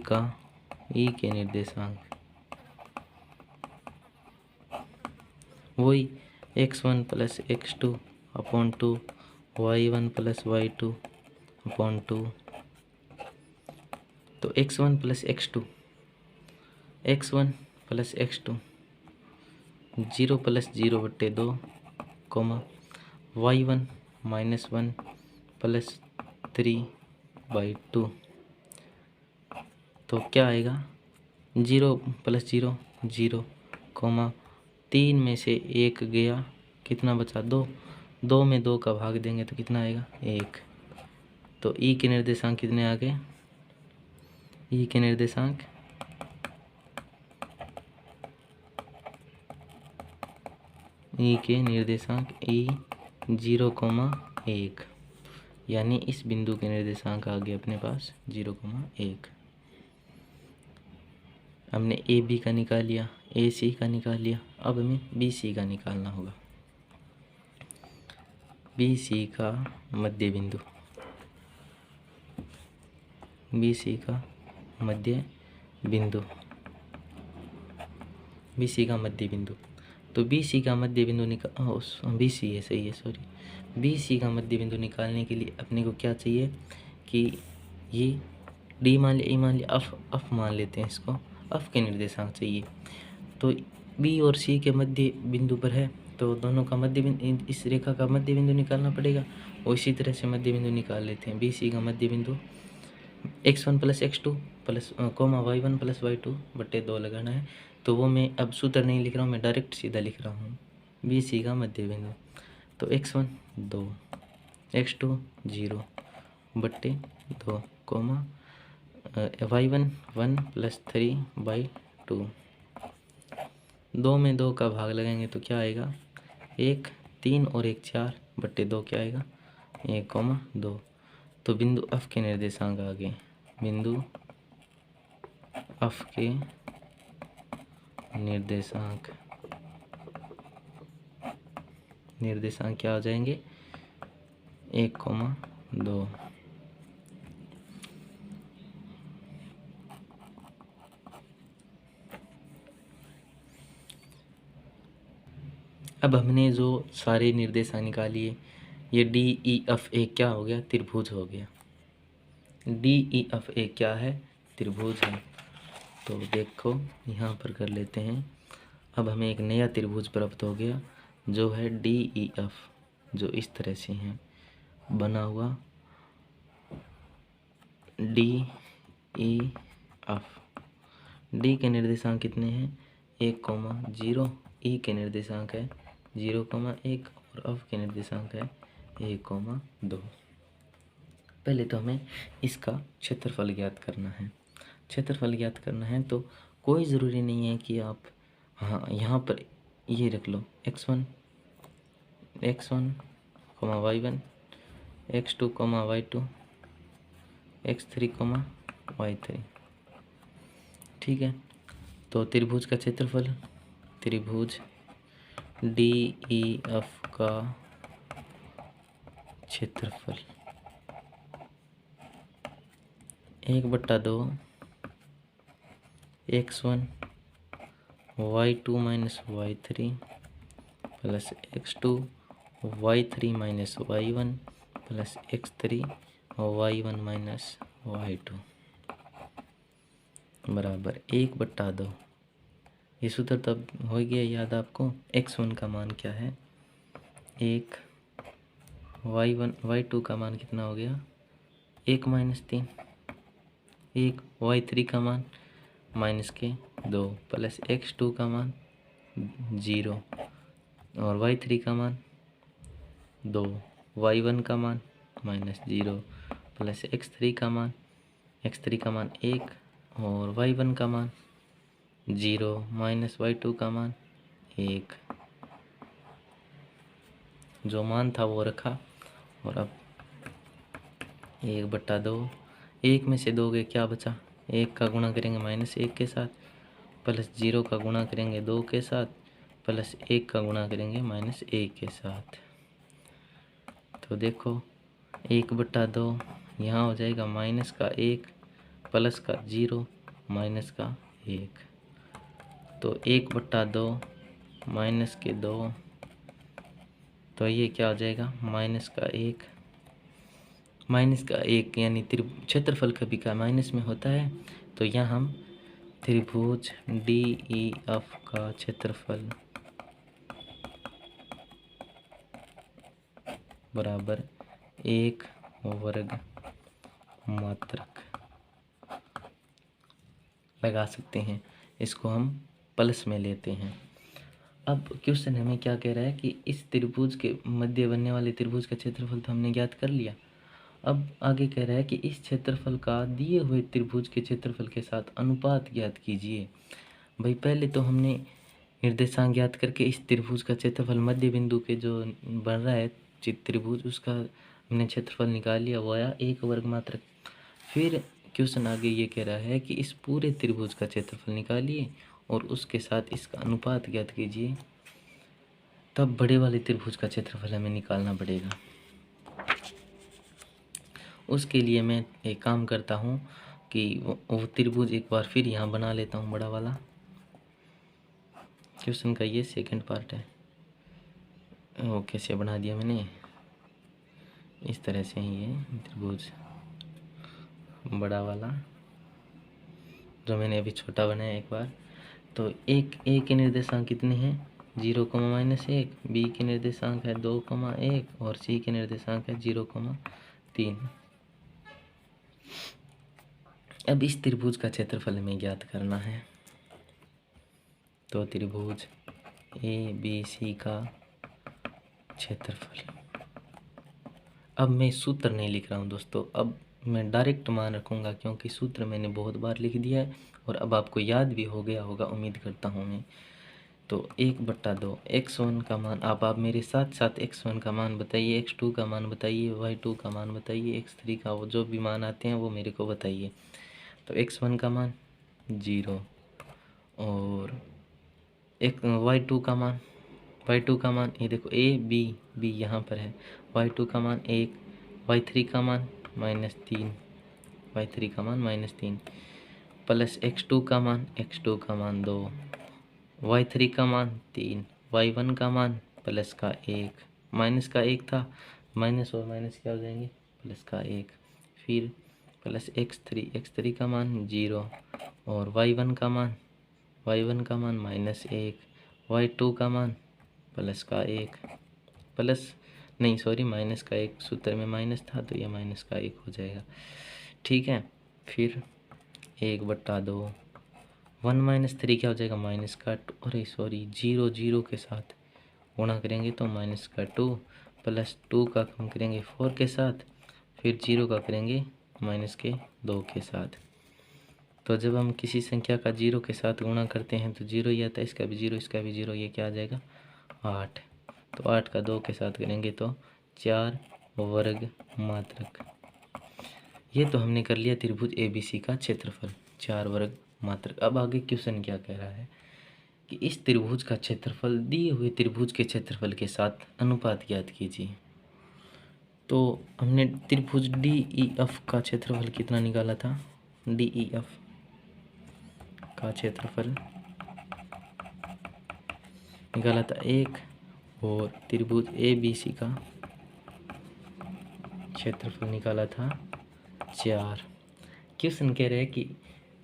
के निर्देशांक वही x1 + x2/2, y1 + y2/2। तो x1 + x2 0 + 0/2, y1 -1 + 3/2। तो क्या आएगा, 0 + 0 0, 3 में से 1 गया, कितना बचा, 2 में 2 का भाग देंगे तो कितना आएगा, 1। तो ई के निर्देशांक कितने आ गए, ई के निर्देशांक ई 0,1, यानी इस बिंदु के निर्देशांक आ गए अपने पास 0,1। हमने ए बी का निकाल लिया, ए सी का निकाल लिया, अब हमें बी सी का निकालना होगा। बी सी का मध्य बिंदु, बी सी का मध्य बिंदु, बी सी का मध्य बिंदु। तो बी सी का मध्य बिंदु बी सी है, सही है, सॉरी। बी सी का मध्य बिंदु निकालने के लिए अपने को क्या चाहिए कि ये डी मान लिया, ई मान लिया, अफ मान लेते हैं इसको, अफ के निर्देशांक चाहिए। तो बी और सी के मध्य बिंदु पर है, तो दोनों का मध्य बिंदु, इस रेखा का मध्य बिंदु निकालना पड़ेगा, और इसी तरह से मध्य बिंदु निकाल लेते हैं। बी सी का मध्य बिंदु x1 + x2 y1 + y2/2 लगाना है। तो वो मैं अब सूत्र नहीं लिख रहा हूँ, मैं डायरेक्ट सीधा लिख रहा हूँ। बी सी का मध्य बिंदु, तो x1 2, x2 0/2, y1 1 + 3/2। 2 में 2 का भाग लगाएंगे तो क्या आएगा, 1, 3 और 1 4/2, क्या आएगा, 1,2। तो बिंदु अफ के निर्देशांक आ गए, बिंदु अफ के निर्देशांक क्या हो जाएंगे, 1,2। अब हमने जो सारे निर्देशांक निकालिए, ये डी ई एफ ए क्या हो गया, त्रिभुज हो गया। डी ई एफ ए क्या है, त्रिभुज है। तो देखो यहाँ पर कर लेते हैं। अब हमें एक नया त्रिभुज प्राप्त हो गया, जो है डी ई एफ, जो इस तरह से है बना हुआ, डी ई एफ। डी के निर्देशांक कितने हैं, 1,0, ई के निर्देशांक है 0,1 और एफ के निर्देशांक है 1,2। पहले तो हमें इसका क्षेत्रफल ज्ञात करना है। क्षेत्रफल ज्ञात करना है तो कोई ज़रूरी नहीं है कि आप यहाँ पर ये रख लो, x1, y1, x2, y2, x3, y3, ठीक है। तो त्रिभुज का क्षेत्रफल, त्रिभुज डी ई एफ का क्षेत्रफल 1/2 x1 y2 minus y3 plus x2 y3 minus y1 plus x3 y1 minus y2 बराबर 1/2। ये सूत्र तब हो गया याद आपको। x1 का मान क्या है, 1, y1 y2 का मान कितना हो गया 1 माइनस 3, 1 y3 का मान माइनस के 2 प्लस x2 का मान 0 और y3 का मान 2, y1 का मान माइनस 0 प्लस x3 का मान 1 और y1 का मान 0 माइनस y2 का मान 1। जो मान था वो रखा और अब 1/2, 1 में से 2 गए क्या बचा, 1 का गुणा करेंगे -1 के साथ प्लस 0 का गुणा करेंगे 2 के साथ प्लस 1 का गुणा करेंगे -1 के साथ। तो देखो 1/2 यहाँ हो जाएगा माइनस का 1 प्लस का 0 माइनस का 1। तो 1/2 माइनस के 2, तो ये क्या हो जाएगा माइनस का 1 यानी क्षेत्रफल कभी का माइनस में होता है। तो यहाँ हम त्रिभुज DEF का क्षेत्रफल बराबर 1 वर्ग मात्रक लगा सकते हैं। इसको हम प्लस में लेते हैं। अब क्वेश्चन हमें क्या कह रहा है कि इस त्रिभुज के मध्य बनने वाले त्रिभुज का क्षेत्रफल तो हमने ज्ञात कर लिया। अब आगे कह रहा है कि इस क्षेत्रफल का दिए हुए त्रिभुज के क्षेत्रफल के साथ अनुपात ज्ञात कीजिए। भाई पहले तो हमने निर्देशांक ज्ञात करके इस त्रिभुज का क्षेत्रफल मध्य बिंदु के जो बन रहा है त्रिभुज उसका हमने क्षेत्रफल निकाल लिया, वो आया 1 वर्ग मात्रक। फिर क्वेश्चन आगे ये कह रहा है कि इस पूरे त्रिभुज का क्षेत्रफल निकालिए और उसके साथ इसका अनुपात ज्ञात कीजिए। तब बड़े वाले त्रिभुज का क्षेत्रफल हमें निकालना पड़ेगा। उसके लिए मैं एक काम करता हूँ कि वो त्रिभुज एक बार फिर यहाँ बना लेता हूँ बड़ा वाला। क्वेश्चन का ये सेकंड पार्ट है। वो कैसे बना दिया मैंने, इस तरह से ही है त्रिभुज बड़ा वाला जो मैंने अभी छोटा बनाया एक बार। तो ए के निर्देशांक कितने हैं 0, -1, बी के निर्देशांक है 2, 1 और सी के निर्देशांक है 0, 3। अब इस त्रिभुज का क्षेत्रफल हमें ज्ञात करना है। तो त्रिभुज ABC का क्षेत्रफल। अब मैं सूत्र नहीं लिख रहा हूँ दोस्तों, अब मैं डायरेक्ट मान रखूँगा क्योंकि सूत्र मैंने बहुत बार लिख दिया है और अब आपको याद भी हो गया होगा, उम्मीद करता हूँ मैं। तो 1/2 x1 का मान, आप मेरे साथ साथ x1 का मान बताइए, x2 का मान बताइए, y2 का मान बताइए, x3 का, वो जो भी मान आते हैं वो मेरे को बताइए। तो x1 का मान 0 और y2 का मान ये देखो b यहाँ पर है, y2 का मान 1, y3 का मान -3, y3 का मान -3 प्लस x2 का मान 2, y3 का मान 3, y1 का मान प्लस का 1, माइनस का 1 था, माइनस और माइनस क्या हो जाएंगे प्लस का 1, फिर प्लस x3 का मान 0 और y1 का मान -1, y2 का मान प्लस का 1, माइनस का 1, सूत्र में माइनस था तो ये माइनस का 1 हो जाएगा। ठीक है, फिर 1/2 1 - 3 क्या हो जाएगा माइनस का 2, 0 के साथ गुणा करेंगे तो माइनस का 2 प्लस 2 का कम करेंगे 4 के साथ, फिर 0 का करेंगे माइनस के 2 के साथ। तो जब हम किसी संख्या का 0 के साथ गुणा करते हैं तो 0 ही आता है, इसका भी 0, इसका भी 0, ये क्या आ जाएगा 8। तो 8 का 2 के साथ करेंगे तो 4 वर्ग मात्रक। ये तो हमने कर लिया त्रिभुज ABC का क्षेत्रफल 4 वर्ग मात्रक। अब आगे क्वेश्चन क्या कह रहा है कि इस त्रिभुज का क्षेत्रफल दिए हुए त्रिभुज के क्षेत्रफल के साथ अनुपात ज्ञात कीजिए। तो हमने त्रिभुज DEF का क्षेत्रफल कितना निकाला था, DEF का क्षेत्रफल निकाला था 1 और त्रिभुज ए बी सी का क्षेत्रफल निकाला था 4। क्वेश्चन कह रहे हैं कि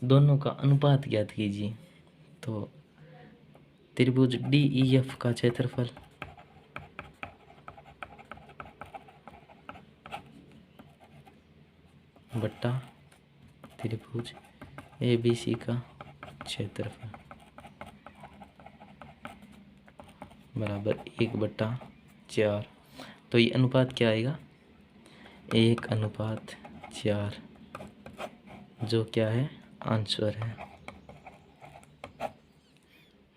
दोनों का अनुपात ज्ञात कीजिए। तो त्रिभुज डी ई एफ का क्षेत्रफल बट्टा त्रिभुज ए बी सी का क्षेत्रफल बराबर 1/4। तो ये अनुपात क्या आएगा? 1/4, जो क्या है? आंसर है,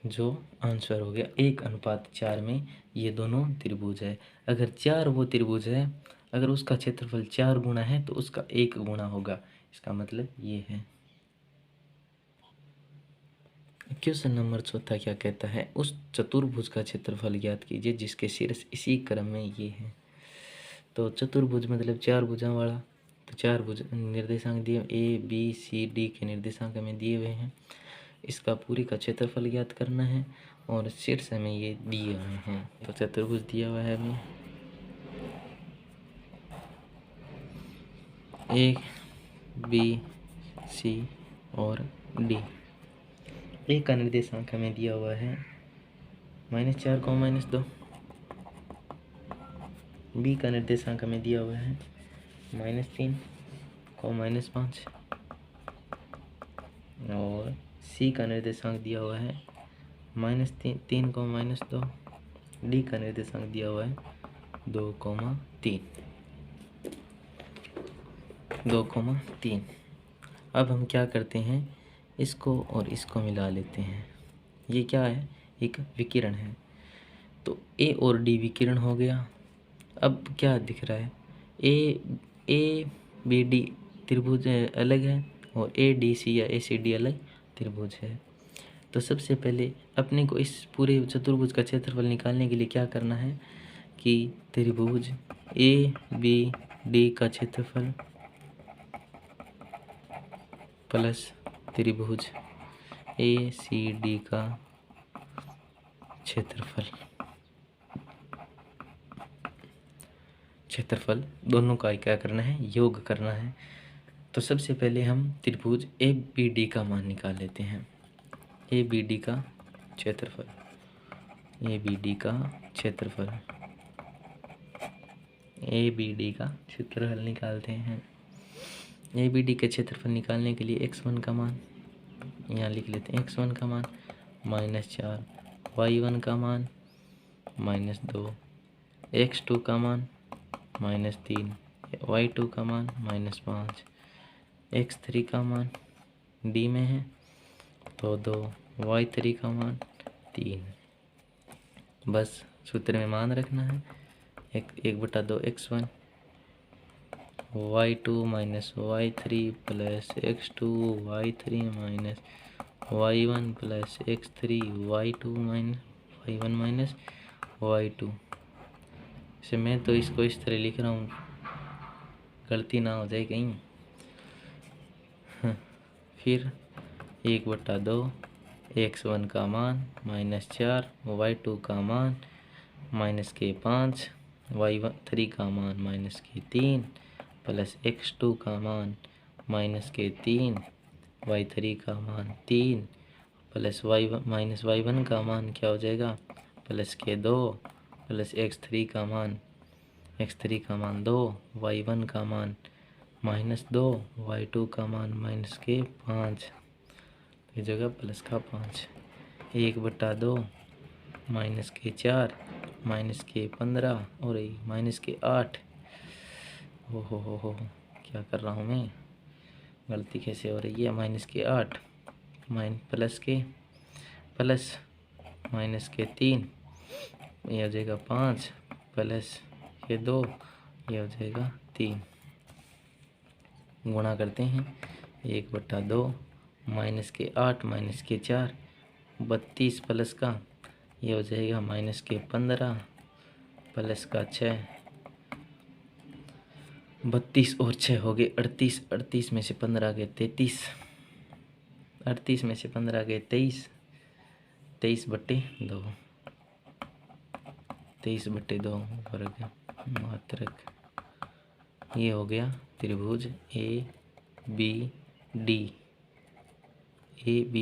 जो आंसर हो गया 1/4 में ये दोनों त्रिभुज है। अगर 4 वो त्रिभुज है, अगर उसका क्षेत्रफल 4 गुना है तो उसका 1 गुना होगा। इसका मतलब ये है। क्वेश्चन नंबर 4 क्या कहता है? उस चतुर्भुज का क्षेत्रफल ज्ञात कीजिए जिसके शीर्ष इसी क्रम में ये है। तो चतुर्भुज मतलब 4 भुजा वाला। तो 4 भुज निर्देशांक दिए, ए बी सी डी के निर्देशांक हमें दिए हुए हैं। इसका पूरी का क्षेत्रफल ज्ञात करना है और शीर्ष हमें ये दिए हुए हैं। तो चतुर्भुज दिया हुआ है हमें ए बी सी और डी। ए का निर्देशांक हमें दिया हुआ है -4 को -2। बी का निर्देशांक हमें दिया हुआ है -3 को -5 और सी का निर्देशांक दिया हुआ है -3 को -2। डी का निर्देशांक दिया हुआ है 2,3। अब हम क्या करते हैं, इसको और इसको मिला लेते हैं। ये क्या है? एक विकिरण है। तो ए और डी विकिरण हो गया। अब क्या दिख रहा है? ए बी डी त्रिभुज अलग है और ए डी सी या ए सी डी अलग त्रिभुज है। तो सबसे पहले अपने को इस पूरे चतुर्भुज का क्षेत्रफल निकालने के लिए क्या करना है कि त्रिभुज ए बी डी का क्षेत्रफल प्लस त्रिभुज ए सी डी का क्षेत्रफल दोनों का क्या करना है? योग करना है। तो सबसे पहले हम त्रिभुज ए बी डी का मान निकाल लेते हैं। ए बी डी का क्षेत्रफल, ए बी डी का क्षेत्रफल, ए बी डी का क्षेत्रफल निकालते हैं। ए बी डी के क्षेत्रफल निकालने के लिए x1 का मान यहाँ लिख लेते हैं। x1 का मान -4, y1 का मान -2, x2 का मान -3, y2 का मान -5, x3 का मान डी में है तो 2, y3 का मान 3। बस सूत्र में मान रखना है 1/2 x1 y2 minus y3 plus x2 y3 minus y1 plus x3 y2 minus y1 minus y2। इसे मैं तो इसको इस तरह लिख रहा हूँ, गलती ना हो जाए कहीं। फिर 1/2 x1 का मान -4, y2 का मान -5, y3 का मान -3 प्लस x2 का मान -3, y3 का मान 3 प्लस y1 का मान क्या हो जाएगा +2 प्लस x3 का मान 2, y1 का मान -2, y2 का मान -5 की जगह +5। 1/2 -4 -15 और -8। हो क्या कर रहा हूँ मैं, गलती कैसे हो रही है। -8 प्लस -3 ये हो जाएगा 5 प्लस 2 ये हो जाएगा 3। गुणा करते हैं 1/2 -8 -4 32 प्लस का ये हो जाएगा -15 प्लस का 6 32 और 6 हो गए 38। 38 में से 15 गए 33, 38 में से 15 गए 23, 23/2। 23/2 वर्ग मात्रक। ये हो गया त्रिभुज ए बी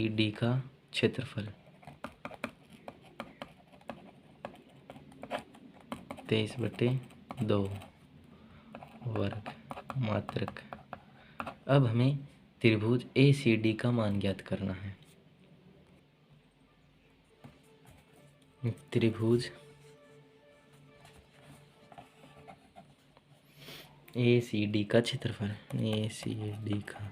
डी का क्षेत्रफल 23/2 वर्ग मात्रक। अब हमें त्रिभुज ए सी डी का मान ज्ञात करना है। त्रिभुज ए सी डी का क्षेत्रफल, ए सी डी का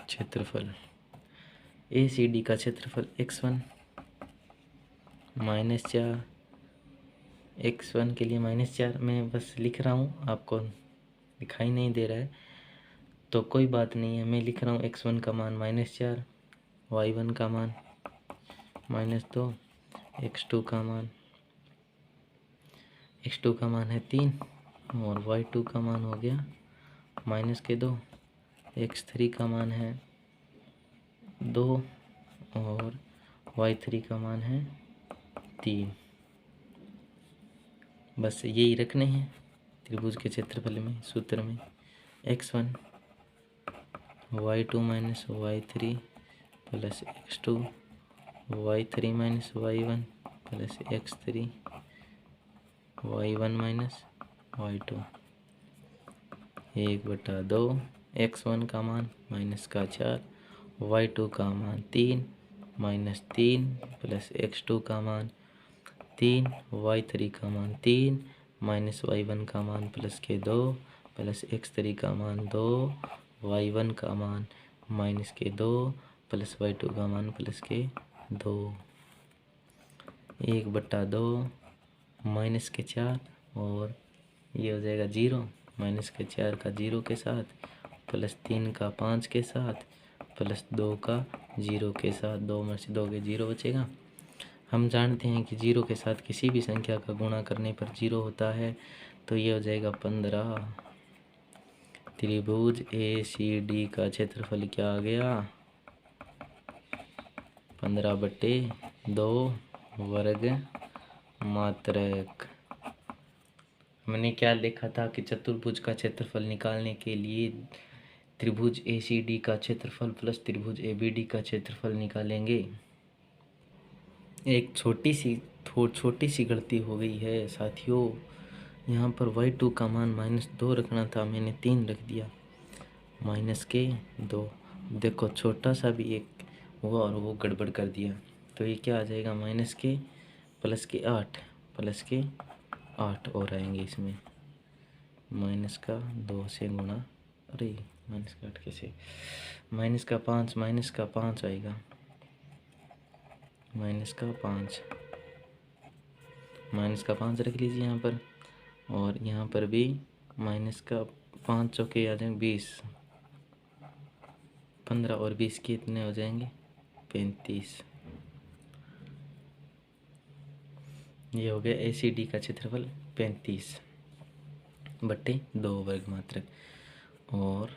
क्षेत्रफल, ए सी डी का क्षेत्रफल x1 -4, x1 के लिए -4 मैं बस लिख रहा हूँ, आपको दिखाई नहीं दे रहा है तो कोई बात नहीं है, मैं लिख रहा हूँ x1 का मान -4, y1 का मान -2, x2 का मान है 3 और y2 का मान हो गया -2, x3 का मान है 2 और y3 का मान है 3। बस यही रखने हैं त्रिभुज के क्षेत्रफल में, सूत्र में x1 y2 - y3 plus x2 y3 - y1 plus x3 y1 - y2 1/2। x1 का मान -4, y2 का मान 3 -3 प्लस x2 का मान 3, y3 का मान 3 y1 का मान +2 प्लस x3 का मान 2, y1 का मान -2 प्लस y2 का मान +2। 1/2 -4 और ये हो जाएगा 0, -4 का 0 के साथ प्लस 3 का 5 के साथ प्लस 2 का 0 के साथ, 2 में से 2 के 0 बचेगा। हम जानते हैं कि 0 के साथ किसी भी संख्या का गुणा करने पर 0 होता है, तो ये हो जाएगा 15। त्रिभुज ए सी डी का क्षेत्रफल क्या आ गया? 15/2 वर्ग मात्रक। हमने क्या देखा था कि चतुर्भुज का क्षेत्रफल निकालने के लिए त्रिभुज ए सी डी का क्षेत्रफल प्लस त्रिभुज ए बी डी का क्षेत्रफल निकालेंगे। एक छोटी सी गलती हो गई है साथियों, यहाँ पर y2 का मान -2 रखना था, मैंने 3 रख दिया, -2। देखो छोटा सा भी एक हुआ और वो गड़बड़ कर दिया, तो ये क्या आ जाएगा -8 और आएंगे इसमें, -2 से गुणा, अरे -8 कैसे, -5 आएगा, -5 रख लीजिए यहाँ पर, और यहाँ पर भी -5 चौके आ जाएंगे 20, 15 और 20 कितने हो जाएंगे 35। ये हो गया ACD का क्षेत्रफल 35/2 वर्ग मात्रक। और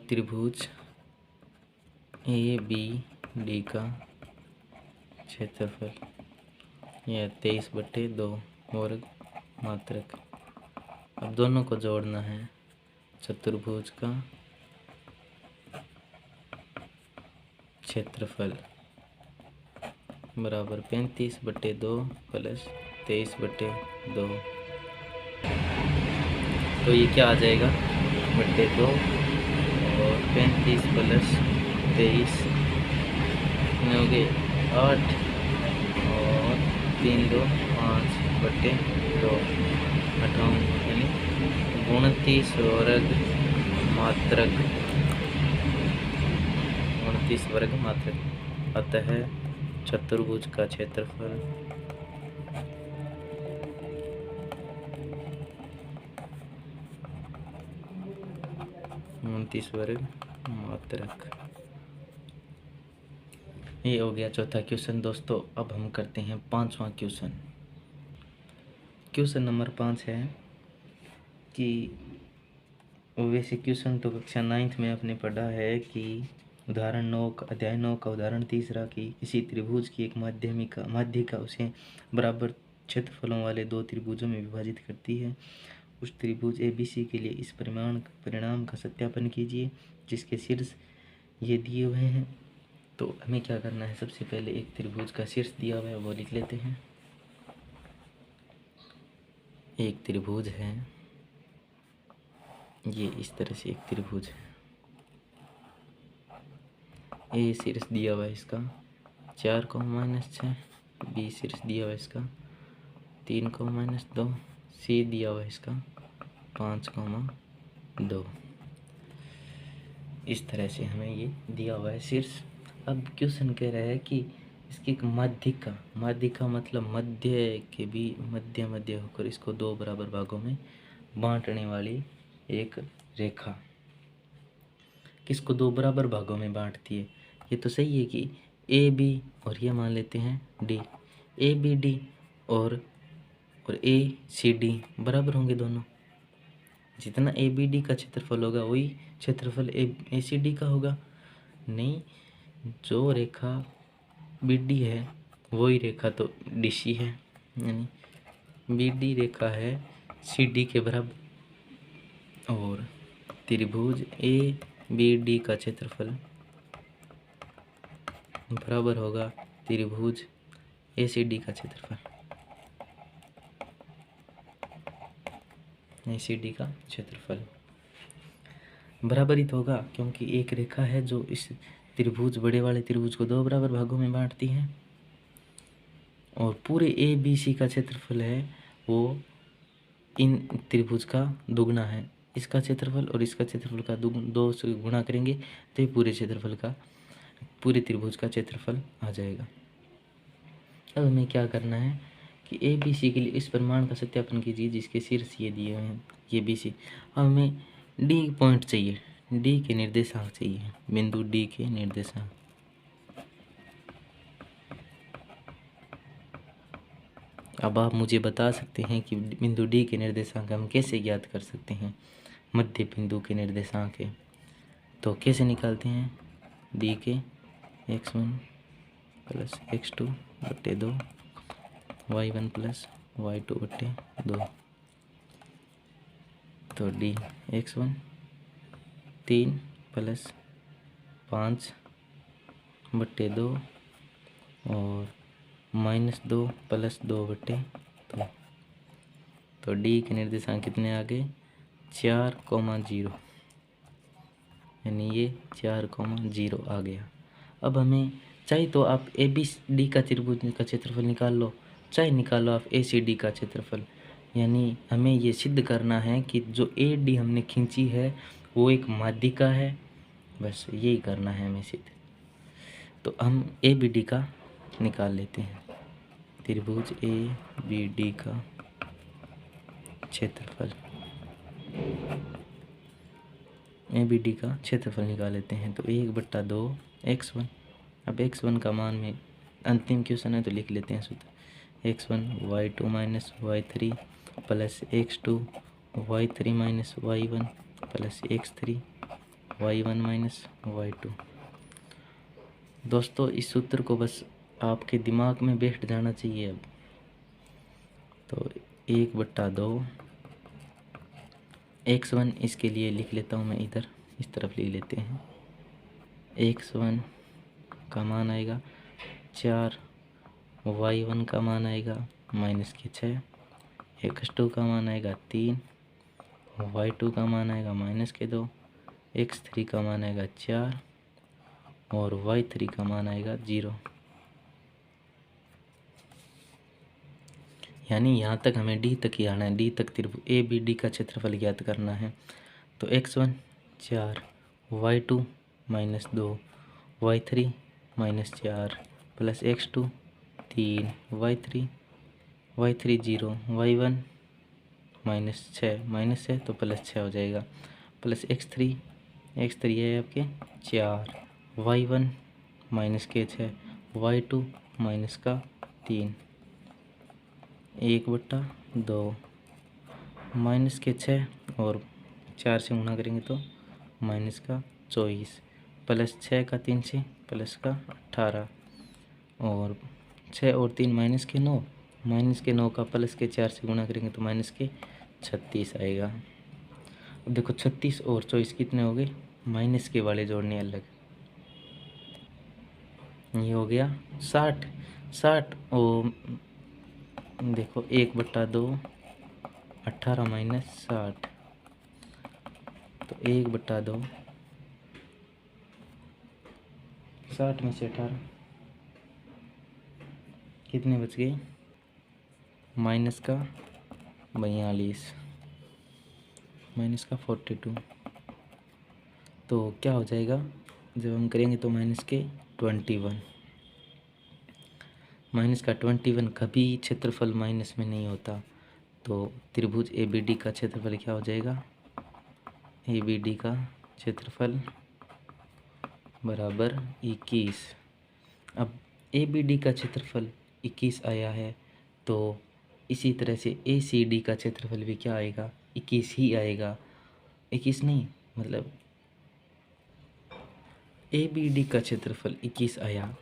त्रिभुज ABD का क्षेत्रफल यह 23/2 वर्ग मात्रक। अब दोनों को जोड़ना है, चतुर्भुज का क्षेत्रफल बराबर 35/2 प्लस 23/2, तो ये क्या आ जाएगा 2 और 35 प्लस 23 हो गए 8 और 3 2 5/2, 58 यानी 29 वर्ग मात्रक, 29 वर्ग मात्रक। अतः चतुर्भुज का क्षेत्रफल 29 वर्ग मात्रक। ये हो गया चौथा क्वेश्चन दोस्तों। अब हम करते हैं पांचवा क्वेश्चन। क्वेश्चन नंबर 5 है कि वैसे क्वेश्चन तो कक्षा 9th में आपने पढ़ा है कि उदाहरण 9 का अध्याय 9 का उदाहरण तीसरा कि किसी त्रिभुज की एक माध्यिका उसे बराबर क्षेत्रफलों वाले दो त्रिभुजों में विभाजित करती है। उस त्रिभुज ABC के लिए इस परिणाम का सत्यापन कीजिए जिसके शीर्ष ये दिए हुए हैं। तो हमें क्या करना है, सबसे पहले एक त्रिभुज का शीर्ष दिया हुआ है वो लिख लेते हैं। एक त्रिभुज है, ये इस तरह से एक त्रिभुज है। ए शीर्ष दिया हुआ है इसका 4,-6, बी शीर्ष दिया हुआ है इसका 3,-2, सी दिया हुआ है इसका 5,2। इस तरह से हमें ये दिया हुआ है शीर्ष। अब क्वेश्चन कह रहा है कि इसकी एक माध्यिका मतलब मध्य के भी मध्य होकर इसको दो बराबर भागों में बांटने वाली एक रेखा किसको दो बराबर भागों में बांटती है। ये तो सही है कि ए बी और ये मान लेते हैं डी, ए बी डी और ए सी डी बराबर होंगे दोनों। जितना ए बी डी का क्षेत्रफल होगा वही क्षेत्रफल ए सी डी का होगा। नहीं, जो रेखा बी डी है वही रेखा तो डी सी है, यानी बी डी रेखा है सी डी के बराबर और त्रिभुज ए बी डी का क्षेत्रफल बराबर होगा त्रिभुज ए सी डी का क्षेत्रफल, ए सी डी का क्षेत्रफल बराबर ही तो होगा क्योंकि एक रेखा है जो इस त्रिभुज बड़े वाले त्रिभुज को दो बराबर भागों में बांटती है और पूरे ए बी सी का क्षेत्रफल है वो इन त्रिभुज का दुगना है। इसका क्षेत्रफल और इसका क्षेत्रफल का दो से गुणा करेंगे तो ये पूरे त्रिभुज का क्षेत्रफल आ जाएगा। अब हमें क्या करना है कि ए बी सी के लिए इस प्रमाण का सत्यापन कीजिए जिसके शीर्ष ये दिए हुए हैं, ये बी सी। अब हमें डी पॉइंट चाहिए, डी के निर्देशांक चाहिए, बिंदु डी के निर्देशांक। अब आप मुझे बता सकते हैं कि बिंदु डी के निर्देशांक हम कैसे ज्ञात कर सकते हैं। मध्य बिंदु के निर्देशांक है तो कैसे निकालते हैं, डी के x1 प्लस x2 बटे 2, y1 प्लस y2 बटे 2। तो डी x1 3 प्लस 5 बटे 2 और -2 प्लस 2 बटे 2। तो डी के निर्देशांक कितने आ गए, 4,0, यानी ये 4,0 आ गया। अब हमें चाहे तो आप ए बी डी का त्रिभुज का क्षेत्रफल निकाल लो, चाहे निकालो आप ए सी डी का क्षेत्रफल। यानी हमें ये सिद्ध करना है कि जो ए डी हमने खींची है वो एक माध्यिका है, बस यही करना है हमें सिद्ध। तो हम ए बी डी का निकाल लेते हैं, त्रिभुज ए बी डी का क्षेत्रफल, ए बी डी का क्षेत्रफल निकाल लेते हैं। तो 1/2 x1। अब x1 का मान में अंतिम क्वेश्चन है तो लिख लेते हैं सूत्र, x1 y2 minus y3 plus x2 y3 minus y1 plus x3 y1 minus y2। दोस्तों इस सूत्र को बस आपके दिमाग में बैठ जाना चाहिए। अब तो 1/2 x1 इसके लिए लिख लेता हूँ मैं, इधर इस तरफ लिख लेते हैं। x1 का मान आएगा 4, y1 का मान आएगा -6, x2 का मान आएगा 3, y2 का मान आएगा -2, x3 का मान आएगा 4 और y3 का मान आएगा 0। यानी यहाँ तक हमें डी तक ही आना है, डी तक त्रिभुज ए बी डी का क्षेत्रफल ज्ञात करना है। तो x1 4, y2 -2, y3 -4 plus x2 3, y3 0, y1 -6 तो +6 हो जाएगा, प्लस x3 है आपके 4, y1 -6, y2 -3, 1/2 -6 और 4 से गुणा करेंगे तो -24, +6 का 3 से प्लस का 18 और 6 और 3 माइनस के 9, माइनस के 9 का प्लस के 4 से गुणा करेंगे तो माइनस के 36 आएगा। अब देखो 36 और 24 कितने हो गए, माइनस के वाले जोड़ने अलग, ये हो गया 60। 60 और देखो 1/2 18 माइनस 60, तो 1/2 60 में से 18 कितने बच गए, माइनस का 42, माइनस का 42। तो क्या हो जाएगा जब हम करेंगे तो माइनस के 21, माइनस का 21 कभी क्षेत्रफल माइनस में नहीं होता। तो त्रिभुज ABD का क्षेत्रफल क्या हो जाएगा, ABD का क्षेत्रफल बराबर 21। अब ABD का क्षेत्रफल 21 आया है, तो इसी तरह से ACD का क्षेत्रफल भी क्या आएगा, 21 ही आएगा। 21 नहीं, मतलब ABD का क्षेत्रफल 21 आया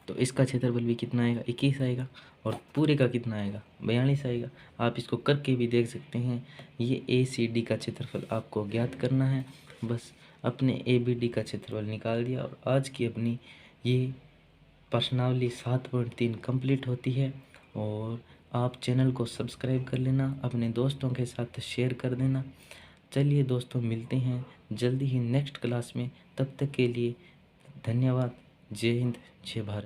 तो इसका क्षेत्रफल भी कितना आएगा, 21 आएगा। और पूरे का कितना आएगा, 42 आएगा। आप इसको करके भी देख सकते हैं। ये ACD का क्षेत्रफल आपको ज्ञात करना है, बस अपने ABD का क्षेत्रफल निकाल दिया और आज की अपनी ये प्रश्नावली 7.3 कंप्लीट होती है। और आप चैनल को सब्सक्राइब कर लेना, अपने दोस्तों के साथ शेयर कर देना। चलिए दोस्तों, मिलते हैं जल्दी ही नेक्स्ट क्लास में। तब तक के लिए धन्यवाद। जय हिंद, जय भारत।